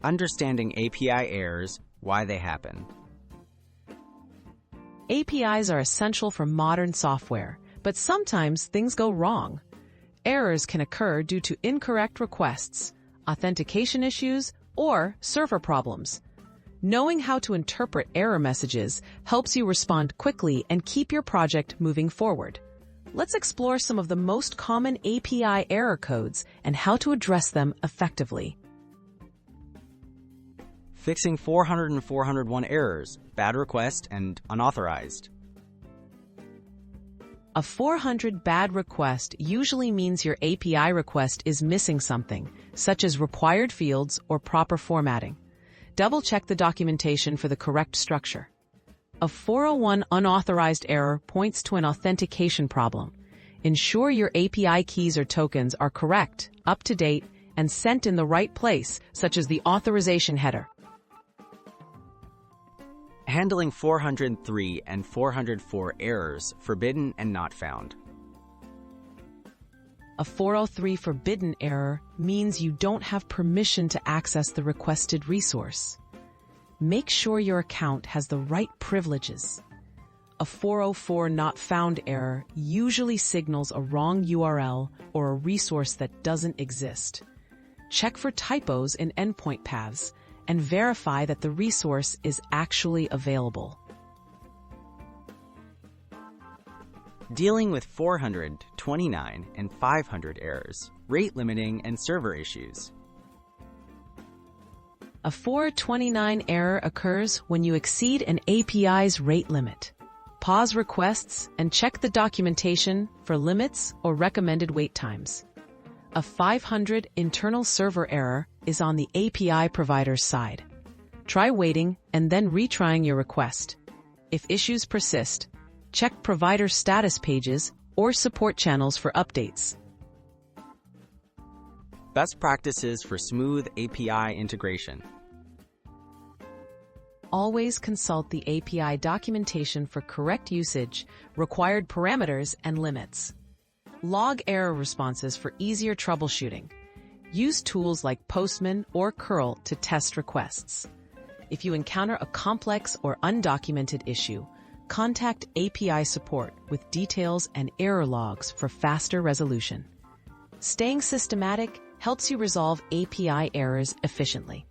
Understanding API errors, why they happen. APIs are essential for modern software, but sometimes things go wrong. Errors can occur due to incorrect requests, authentication issues, or server problems. Knowing how to interpret error messages helps you respond quickly and keep your project moving forward. Let's explore some of the most common API error codes and how to address them effectively. Fixing 400 and 401 errors, bad request, and unauthorized. A 400 bad request usually means your API request is missing something, such as required fields or proper formatting. Double-check the documentation for the correct structure. A 401 unauthorized error points to an authentication problem. Ensure your API keys or tokens are correct, up-to-date, and sent in the right place, such as the authorization header. Handling 403 and 404 errors, forbidden and not found. A 403 forbidden error means you don't have permission to access the requested resource. Make sure your account has the right privileges. A 404 not found error usually signals a wrong URL or a resource that doesn't exist. Check for typos in endpoint paths and verify that the resource is actually available. Dealing with 400, 29, and 500 errors, rate limiting and server issues. A 429 error occurs when you exceed an API's rate limit. Pause requests and check the documentation for limits or recommended wait times. A 500 internal server error is on the API provider's side. Try waiting and then retrying your request. If issues persist, check provider status pages or support channels for updates. Best practices for smooth API integration. Always consult the API documentation for correct usage, required parameters, and limits. Log error responses for easier troubleshooting. Use tools like Postman or curl to test requests. If you encounter a complex or undocumented issue, contact API support with details and error logs for faster resolution. Staying systematic helps you resolve API errors efficiently.